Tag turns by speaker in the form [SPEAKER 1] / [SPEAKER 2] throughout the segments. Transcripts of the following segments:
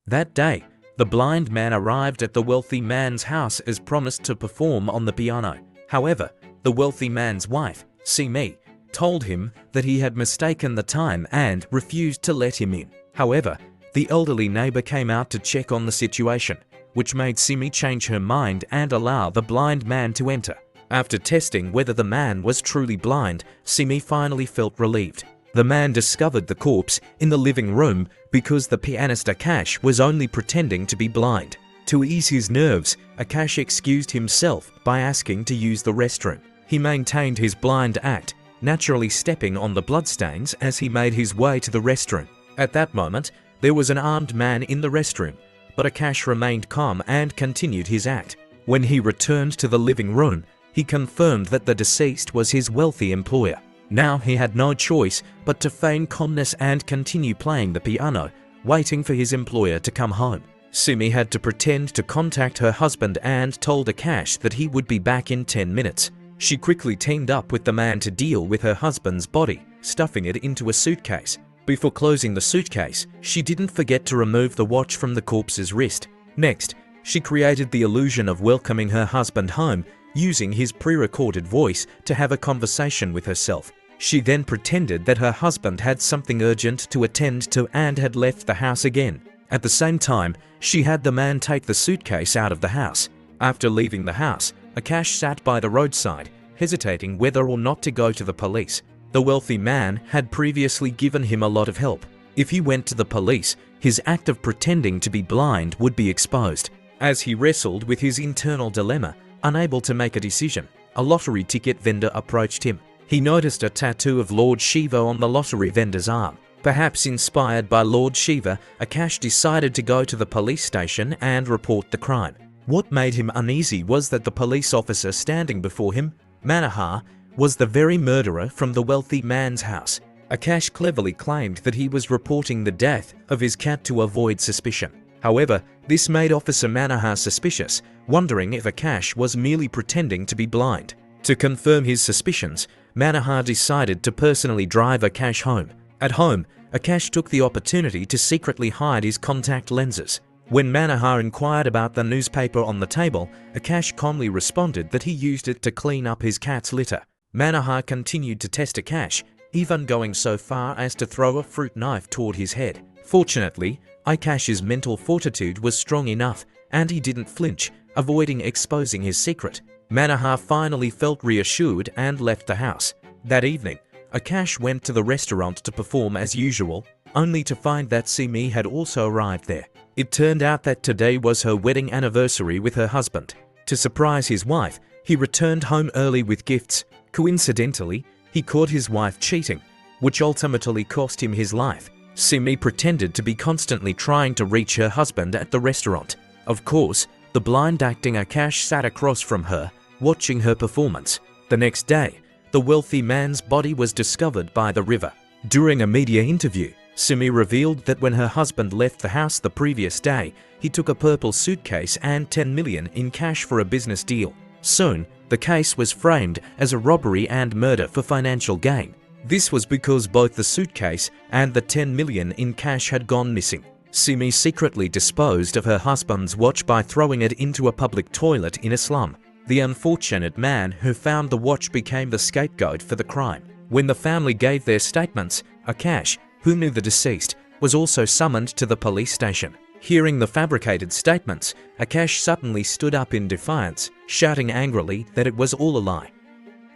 [SPEAKER 1] That day, the blind man arrived at the wealthy man's house as promised to perform on the piano. However, the wealthy man's wife, Simi, told him that he had mistaken the time and refused to let him in. However, the elderly neighbor came out to check on the situation, which made Simi change her mind and allow the blind man to enter. After testing whether the man was truly blind, Simi finally felt relieved. The man discovered the corpse in the living room because the pianist Akash was only pretending to be blind. To ease his nerves, Akash excused himself by asking to use the restroom. He maintained his blind act, naturally stepping on the bloodstains as he made his way to the restroom. At that moment, there was an armed man in the restroom, but Akash remained calm and continued his act. When he returned to the living room, he confirmed that the deceased was his wealthy employer. Now he had no choice but to feign calmness and continue playing the piano, waiting for his employer to come home. Simi had to pretend to contact her husband and told Akash that he would be back in 10 minutes. She quickly teamed up with the man to deal with her husband's body, stuffing it into a suitcase. Before closing the suitcase, she didn't forget to remove the watch from the corpse's wrist. Next, she created the illusion of welcoming her husband home, using his pre-recorded voice to have a conversation with herself. She then pretended that her husband had something urgent to attend to and had left the house again. At the same time, she had the man take the suitcase out of the house. After leaving the house, Akash sat by the roadside, hesitating whether or not to go to the police. The wealthy man had previously given him a lot of help. If he went to the police, his act of pretending to be blind would be exposed. As he wrestled with his internal dilemma, unable to make a decision, a lottery ticket vendor approached him. He noticed a tattoo of Lord Shiva on the lottery vendor's arm. Perhaps inspired by Lord Shiva, Akash decided to go to the police station and report the crime. What made him uneasy was that the police officer standing before him, Manohar, was the very murderer from the wealthy man's house. Akash cleverly claimed that he was reporting the death of his cat to avoid suspicion. However, this made Officer Manohar suspicious, wondering if Akash was merely pretending to be blind. To confirm his suspicions, Manohar decided to personally drive Akash home. At home, Akash took the opportunity to secretly hide his contact lenses. When Manohar inquired about the newspaper on the table, Akash calmly responded that he used it to clean up his cat's litter. Manohar continued to test Akash, even going so far as to throw a fruit knife toward his head. Fortunately, Akash's mental fortitude was strong enough, and he didn't flinch, avoiding exposing his secret. Manohar finally felt reassured and left the house. That evening, Akash went to the restaurant to perform as usual, only to find that Simi had also arrived there. It turned out that today was her wedding anniversary with her husband. To surprise his wife, he returned home early with gifts. Coincidentally, he caught his wife cheating, which ultimately cost him his life. Simi pretended to be constantly trying to reach her husband at the restaurant. Of course, the blind acting Akash sat across from her, watching her performance. The next day, the wealthy man's body was discovered by the river. During a media interview, Simi revealed that when her husband left the house the previous day, he took a purple suitcase and 10 million in cash for a business deal. Soon, the case was framed as a robbery and murder for financial gain. This was because both the suitcase and the 10 million in cash had gone missing. Simi secretly disposed of her husband's watch by throwing it into a public toilet in a slum. The unfortunate man who found the watch became the scapegoat for the crime. When the family gave their statements, Akash, who knew the deceased, was also summoned to the police station. Hearing the fabricated statements, Akash suddenly stood up in defiance, shouting angrily that it was all a lie.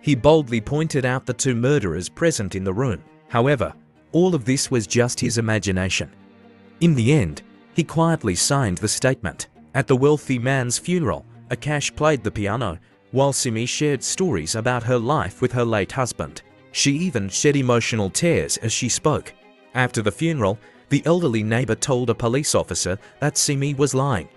[SPEAKER 1] He boldly pointed out the two murderers present in the room. However, all of this was just his imagination. In the end, he quietly signed the statement. At the wealthy man's funeral, Akash played the piano, while Simi shared stories about her life with her late husband. She even shed emotional tears as she spoke. After the funeral, the elderly neighbor told a police officer that Simi was lying.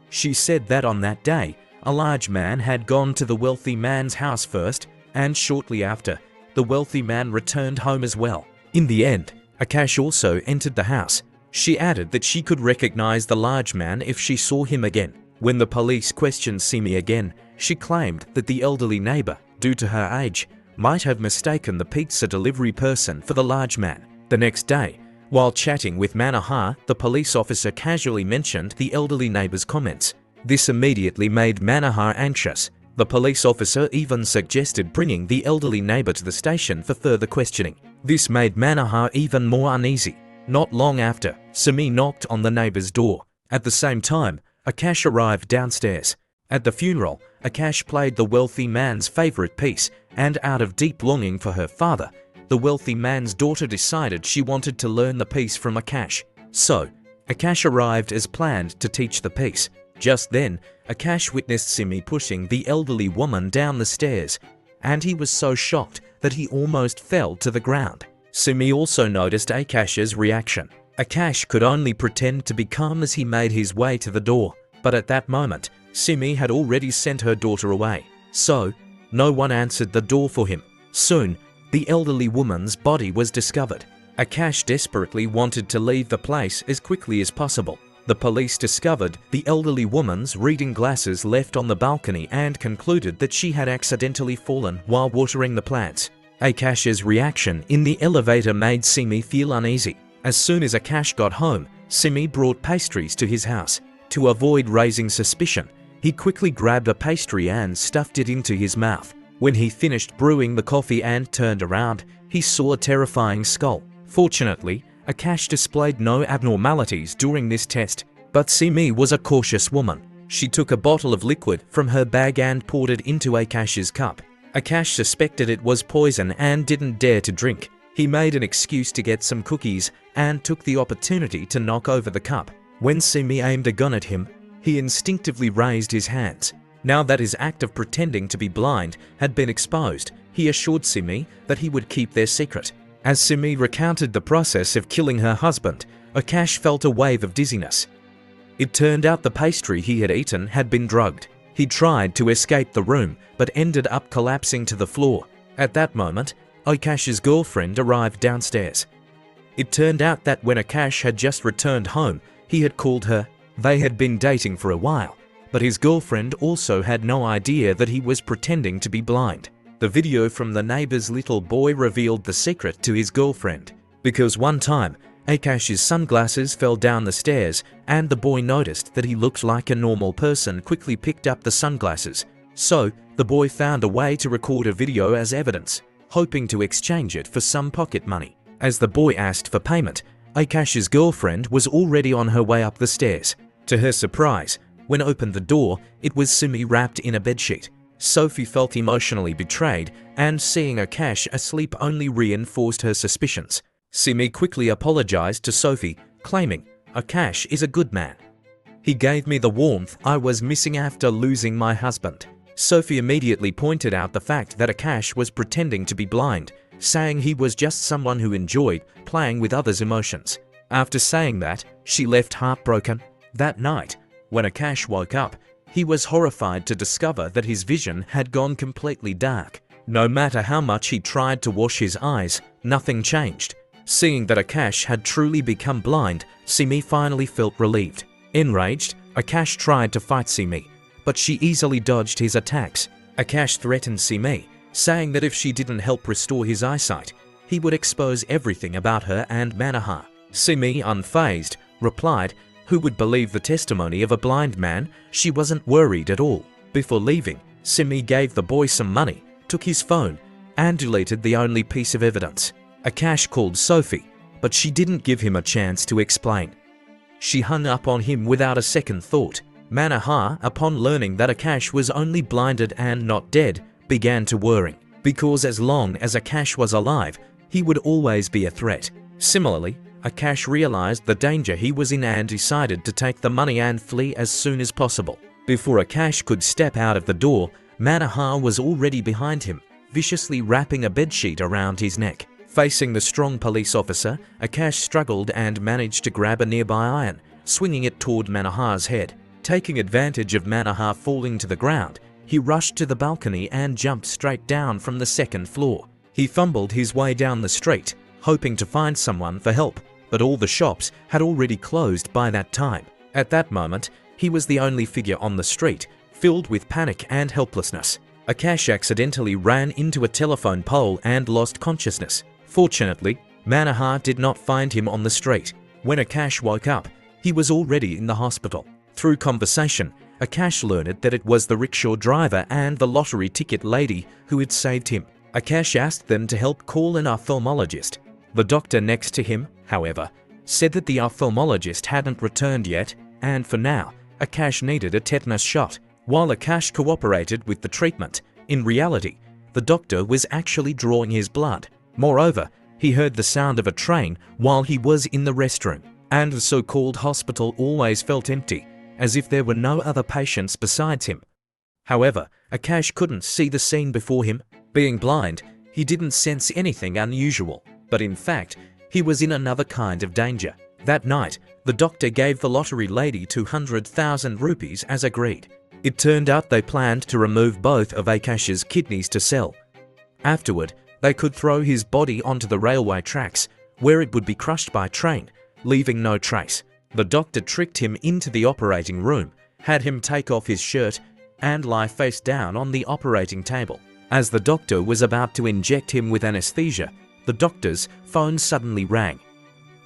[SPEAKER 1] She said that on that day, a large man had gone to the wealthy man's house first, and shortly after, the wealthy man returned home as well. In the end, Akash also entered the house. She added that she could recognize the large man if she saw him again. When the police questioned Simi again, she claimed that the elderly neighbor, due to her age, might have mistaken the pizza delivery person for the large man. The next day, While chatting with Manohar, the police officer casually mentioned the elderly neighbor's comments. This immediately made Manohar anxious. The police officer even suggested bringing the elderly neighbor to the station for further questioning. This made Manohar even more uneasy. Not long after, Simi knocked on the neighbor's door. At the same time, Akash arrived downstairs. At the funeral, Akash played the wealthy man's favorite piece, and out of deep longing for her father, the wealthy man's daughter decided she wanted to learn the piece from Akash. So, Akash arrived as planned to teach the piece. Just then, Akash witnessed Simi pushing the elderly woman down the stairs, and he was so shocked that he almost fell to the ground. Simi also noticed Akash's reaction. Akash could only pretend to be calm as he made his way to the door, but at that moment, Simi had already sent her daughter away. So, no one answered the door for him. Soon, the elderly woman's body was discovered. Akash desperately wanted to leave the place as quickly as possible. The police discovered the elderly woman's reading glasses left on the balcony and concluded that she had accidentally fallen while watering the plants. Akash's reaction in the elevator made Simi feel uneasy. As soon as Akash got home, Simi brought pastries to his house. To avoid raising suspicion, he quickly grabbed a pastry and stuffed it into his mouth. When he finished brewing the coffee and turned around, he saw a terrifying skull. Fortunately, Akash displayed no abnormalities during this test, but Simi was a cautious woman. She took a bottle of liquid from her bag and poured it into Akash's cup. Akash suspected it was poison and didn't dare to drink. He made an excuse to get some cookies and took the opportunity to knock over the cup. When Simi aimed a gun at him, he instinctively raised his hands. Now that his act of pretending to be blind had been exposed, he assured Simi that he would keep their secret. As Simi recounted the process of killing her husband, Akash felt a wave of dizziness. It turned out the pastry he had eaten had been drugged. He tried to escape the room, but ended up collapsing to the floor. At that moment, Akash's girlfriend arrived downstairs. It turned out that when Akash had just returned home, he had called her. They had been dating for a while, but his girlfriend also had no idea that he was pretending to be blind. The video from the neighbor's little boy revealed the secret to his girlfriend, because one time, Akash's sunglasses fell down the stairs and the boy noticed that he looked like a normal person, quickly picked up the sunglasses. So, the boy found a way to record a video as evidence, hoping to exchange it for some pocket money. As the boy asked for payment, Akash's girlfriend was already on her way up the stairs. To her surprise, when opened the door, it was Simi wrapped in a bedsheet. Sophie felt emotionally betrayed, and seeing Akash asleep only reinforced her suspicions. Simi quickly apologized to Sophie, claiming, "Akash is a good man. He gave me the warmth I was missing after losing my husband." Sophie immediately pointed out the fact that Akash was pretending to be blind, saying he was just someone who enjoyed playing with others' emotions. After saying that, she left heartbroken. That night, when Akash woke up, he was horrified to discover that his vision had gone completely dark. No matter how much he tried to wash his eyes, nothing changed. Seeing that Akash had truly become blind, Simi finally felt relieved. Enraged, Akash tried to fight Simi, but she easily dodged his attacks. Akash threatened Simi, saying that if she didn't help restore his eyesight, he would expose everything about her and Manohar. Simi, unfazed, replied, "Who would believe the testimony of a blind man?" She wasn't worried at all. Before leaving, Simi gave the boy some money, took his phone, and deleted the only piece of evidence. Akash called Sophie, but she didn't give him a chance to explain. She hung up on him without a second thought. Manohar, upon learning that Akash was only blinded and not dead, began to worry, because as long as Akash was alive, he would always be a threat. Similarly, Akash realized the danger he was in and decided to take the money and flee as soon as possible. Before Akash could step out of the door, Manohar was already behind him, viciously wrapping a bedsheet around his neck. Facing the strong police officer, Akash struggled and managed to grab a nearby iron, swinging it toward Manohar's head. Taking advantage of Manohar falling to the ground, he rushed to the balcony and jumped straight down from the second floor. He fumbled his way down the street, hoping to find someone for help, but all the shops had already closed by that time. At that moment, he was the only figure on the street, filled with panic and helplessness. Akash accidentally ran into a telephone pole and lost consciousness. Fortunately, Manohar did not find him on the street. When Akash woke up, he was already in the hospital. Through conversation, Akash learned that it was the rickshaw driver and the lottery ticket lady who had saved him. Akash asked them to help call an ophthalmologist. The doctor next to him, however, said that the ophthalmologist hadn't returned yet, and for now, Akash needed a tetanus shot. While Akash cooperated with the treatment, in reality, the doctor was actually drawing his blood. Moreover, he heard the sound of a train while he was in the restroom, and the so-called hospital always felt empty, as if there were no other patients besides him. However, Akash couldn't see the scene before him. Being blind, he didn't sense anything unusual, but in fact, he was in another kind of danger. That night, the doctor gave the lottery lady 200,000 rupees as agreed. It turned out they planned to remove both of Akash's kidneys to sell. Afterward, they could throw his body onto the railway tracks, where it would be crushed by train, leaving no trace. The doctor tricked him into the operating room, had him take off his shirt, and lie face down on the operating table. As the doctor was about to inject him with anesthesia, the doctor's phone suddenly rang.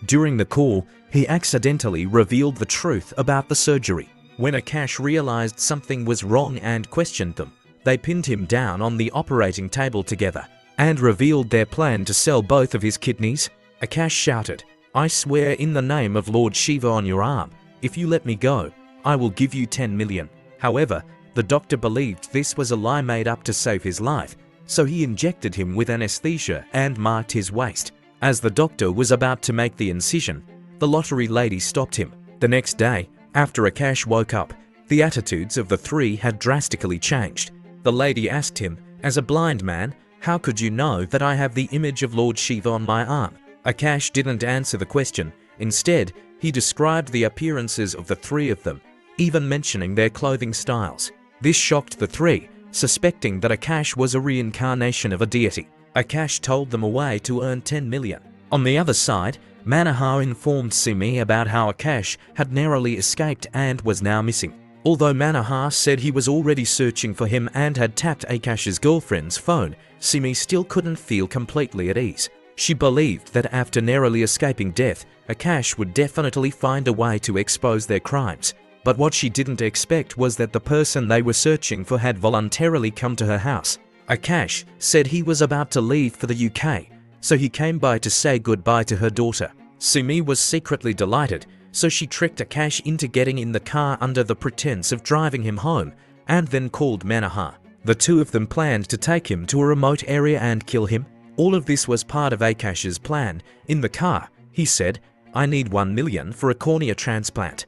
[SPEAKER 1] During the call, he accidentally revealed the truth about the surgery. When Akash realized something was wrong and questioned them, they pinned him down on the operating table together and revealed their plan to sell both of his kidneys. Akash shouted, "I swear in the name of Lord Shiva on your arm, if you let me go, I will give you 10 million. However, the doctor believed this was a lie made up to save his life, so he injected him with anesthesia and marked his waist. As the doctor was about to make the incision, the lottery lady stopped him. The next day, after Akash woke up, the attitudes of the three had drastically changed. The lady asked him, "As a blind man, how could you know that I have the image of Lord Shiva on my arm?" Akash didn't answer the question. Instead, he described the appearances of the three of them, even mentioning their clothing styles. This shocked the three, suspecting that Akash was a reincarnation of a deity. Akash told them a way to earn 10 million. On the other side, Manohar informed Simi about how Akash had narrowly escaped and was now missing. Although Manohar said he was already searching for him and had tapped Akash's girlfriend's phone, Simi still couldn't feel completely at ease. She believed that after narrowly escaping death, Akash would definitely find a way to expose their crimes. But what she didn't expect was that the person they were searching for had voluntarily come to her house. Akash said he was about to leave for the UK, so he came by to say goodbye to her daughter. Simi was secretly delighted, so she tricked Akash into getting in the car under the pretense of driving him home, and then called Manohar. The two of them planned to take him to a remote area and kill him. All of this was part of Akash's plan. In the car, he said, "I need 1 million for a cornea transplant.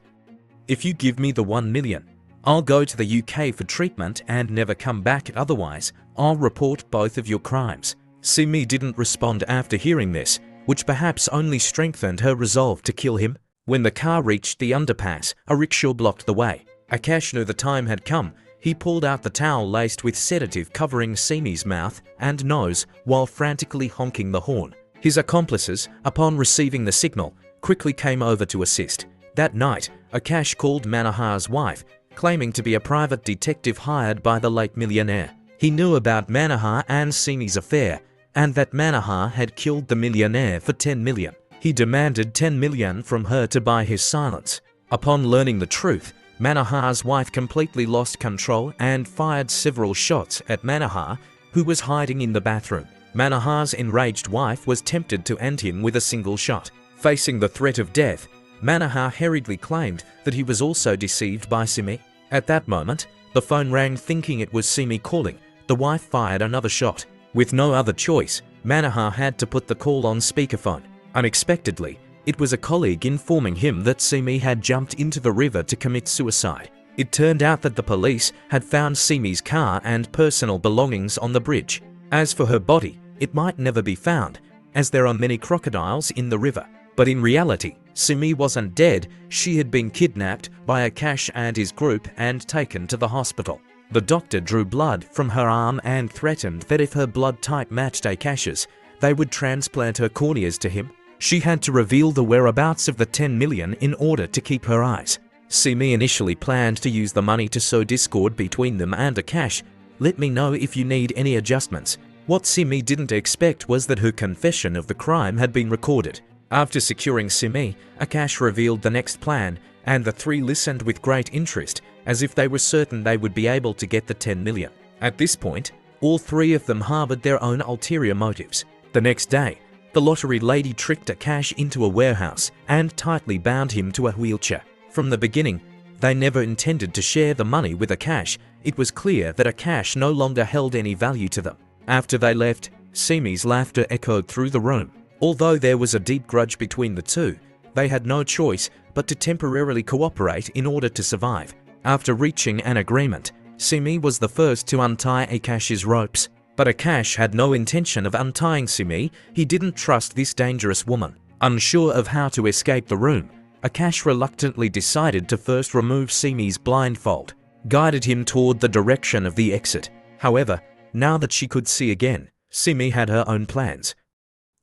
[SPEAKER 1] If you give me the 1 million, I'll go to the UK for treatment and never come back. Otherwise, I'll report both of your crimes." Simi didn't respond after hearing this, which perhaps only strengthened her resolve to kill him. When the car reached the underpass, a rickshaw blocked the way. Akash knew the time had come. He pulled out the towel laced with sedative covering Simi's mouth and nose while frantically honking the horn. His accomplices, upon receiving the signal, quickly came over to assist. That night, Akash called Manohar's wife, claiming to be a private detective hired by the late millionaire. He knew about Manohar and Simi's affair, and that Manohar had killed the millionaire for 10 million. He demanded 10 million from her to buy his silence. Upon learning the truth, Manohar's wife completely lost control and fired several shots at Manohar, who was hiding in the bathroom. Manohar's enraged wife was tempted to end him with a single shot. Facing the threat of death, Manohar hurriedly claimed that he was also deceived by Simi. At that moment, the phone rang. Thinking it was Simi calling, the wife fired another shot. With no other choice, Manohar had to put the call on speakerphone. Unexpectedly, it was a colleague informing him that Simi had jumped into the river to commit suicide. It turned out that the police had found Simi's car and personal belongings on the bridge. As for her body, it might never be found, as there are many crocodiles in the river. But in reality, Simi wasn't dead. She had been kidnapped by Akash and his group and taken to the hospital. The doctor drew blood from her arm and threatened that if her blood type matched Akash's, they would transplant her corneas to him. She had to reveal the whereabouts of the 10 million in order to keep her eyes. Simi initially planned to use the money to sow discord between them and Akash. "Let me know if you need any adjustments. What Simi didn't expect was that her confession of the crime had been recorded. After securing Simi, Akash revealed the next plan, and the three listened with great interest, as if they were certain they would be able to get the 10 million. At this point, all three of them harbored their own ulterior motives. The next day, the lottery lady tricked Akash into a warehouse and tightly bound him to a wheelchair. From the beginning, they never intended to share the money with Akash. It was clear that Akash no longer held any value to them. After they left, Simi's laughter echoed through the room. Although there was a deep grudge between the two, they had no choice but to temporarily cooperate in order to survive. After reaching an agreement, Simi was the first to untie Akash's ropes. But Akash had no intention of untying Simi. He didn't trust this dangerous woman. Unsure of how to escape the room, Akash reluctantly decided to first remove Simi's blindfold, guided him toward the direction of the exit. However, now that she could see again, Simi had her own plans.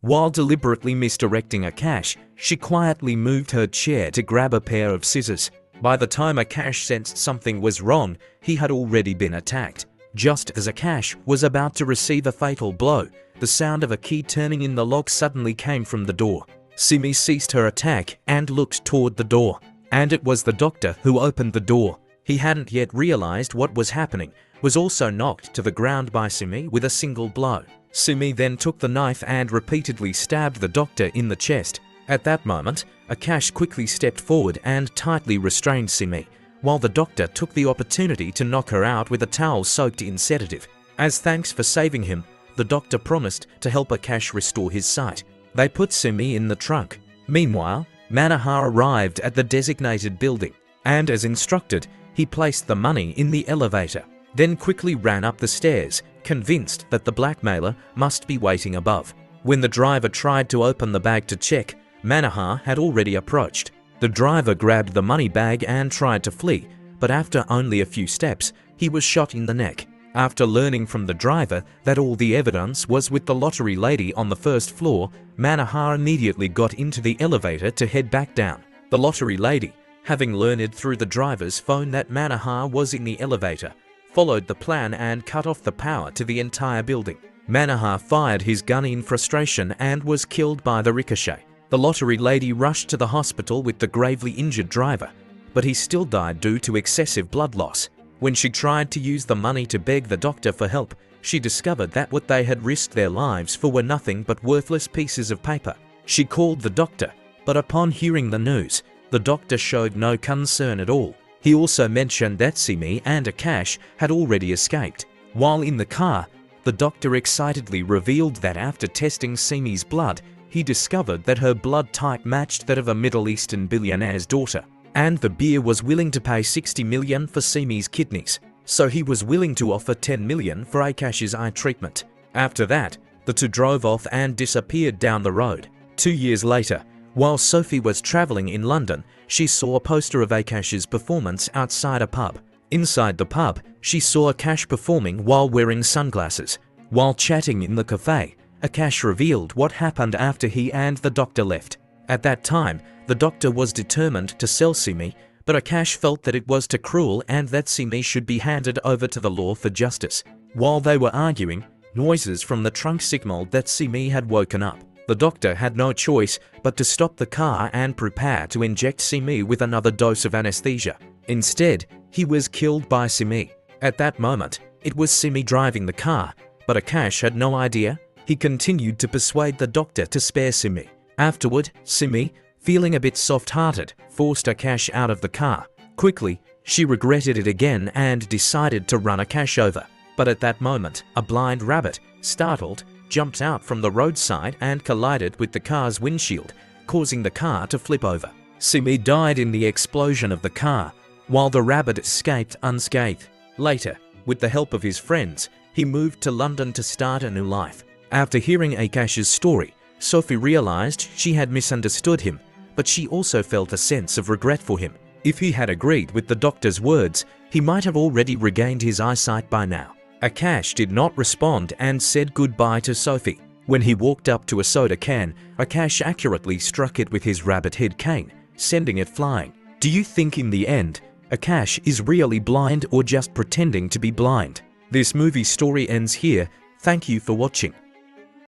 [SPEAKER 1] While deliberately misdirecting Akash, she quietly moved her chair to grab a pair of scissors. By the time Akash sensed something was wrong, he had already been attacked. Just as Akash was about to receive a fatal blow, the sound of a key turning in the lock suddenly came from the door. Simi ceased her attack and looked toward the door. And it was the doctor who opened the door. He hadn't yet realized what was happening, was also knocked to the ground by Simi with a single blow. Simi then took the knife and repeatedly stabbed the doctor in the chest. At that moment, Akash quickly stepped forward and tightly restrained Simi, while the doctor took the opportunity to knock her out with a towel soaked in sedative. As thanks for saving him, the doctor promised to help Akash restore his sight. They put Simi in the trunk. Meanwhile, Manohar arrived at the designated building, and as instructed, he placed the money in the elevator, then quickly ran up the stairs, convinced that the blackmailer must be waiting above. When the driver tried to open the bag to check, Manohar had already approached. The driver grabbed the money bag and tried to flee, but after only a few steps, he was shot in the neck. After learning from the driver that all the evidence was with the lottery lady on the first floor, Manohar immediately got into the elevator to head back down. The lottery lady, having learned through the driver's phone that Manohar was in the elevator, followed the plan and cut off the power to the entire building. Manohar fired his gun in frustration and was killed by the ricochet. The lottery lady rushed to the hospital with the gravely injured driver, but he still died due to excessive blood loss. When she tried to use the money to beg the doctor for help, she discovered that what they had risked their lives for were nothing but worthless pieces of paper. She called the doctor, but upon hearing the news, the doctor showed no concern at all. He also mentioned that Simi and Akash had already escaped. While in the car, the doctor excitedly revealed that after testing Simi's blood, he discovered that her blood type matched that of a Middle Eastern billionaire's daughter, and the beer was willing to pay 60 million for Simi's kidneys, so he was willing to offer 10 million for Akash's eye treatment. After that, the two drove off and disappeared down the road. 2 years later, while Sophie was traveling in London, she saw a poster of Akash's performance outside a pub. Inside the pub, she saw Akash performing while wearing sunglasses. While chatting in the cafe, Akash revealed what happened after he and the doctor left. At that time, the doctor was determined to sell Simi, but Akash felt that it was too cruel and that Simi should be handed over to the law for justice. While they were arguing, noises from the trunk signaled that Simi had woken up. The doctor had no choice but to stop the car and prepare to inject Simi with another dose of anesthesia. Instead, he was killed by Simi. At that moment, it was Simi driving the car, but Akash had no idea. He continued to persuade the doctor to spare Simi. Afterward, Simi, feeling a bit soft-hearted, forced Akash out of the car. Quickly, she regretted it again and decided to run Akash over. But at that moment, a blind rabbit, startled, jumped out from the roadside and collided with the car's windshield, causing the car to flip over. Simi died in the explosion of the car, while the rabbit escaped unscathed. Later, with the help of his friends, he moved to London to start a new life. After hearing Akash's story, Sophie realized she had misunderstood him, but she also felt a sense of regret for him. If he had agreed with the doctor's words, he might have already regained his eyesight by now. Akash did not respond and said goodbye to Sophie. When he walked up to a soda can, Akash accurately struck it with his rabbit head cane, sending it flying. Do you think in the end, Akash is really blind or just pretending to be blind? This movie story ends here. Thank you for watching.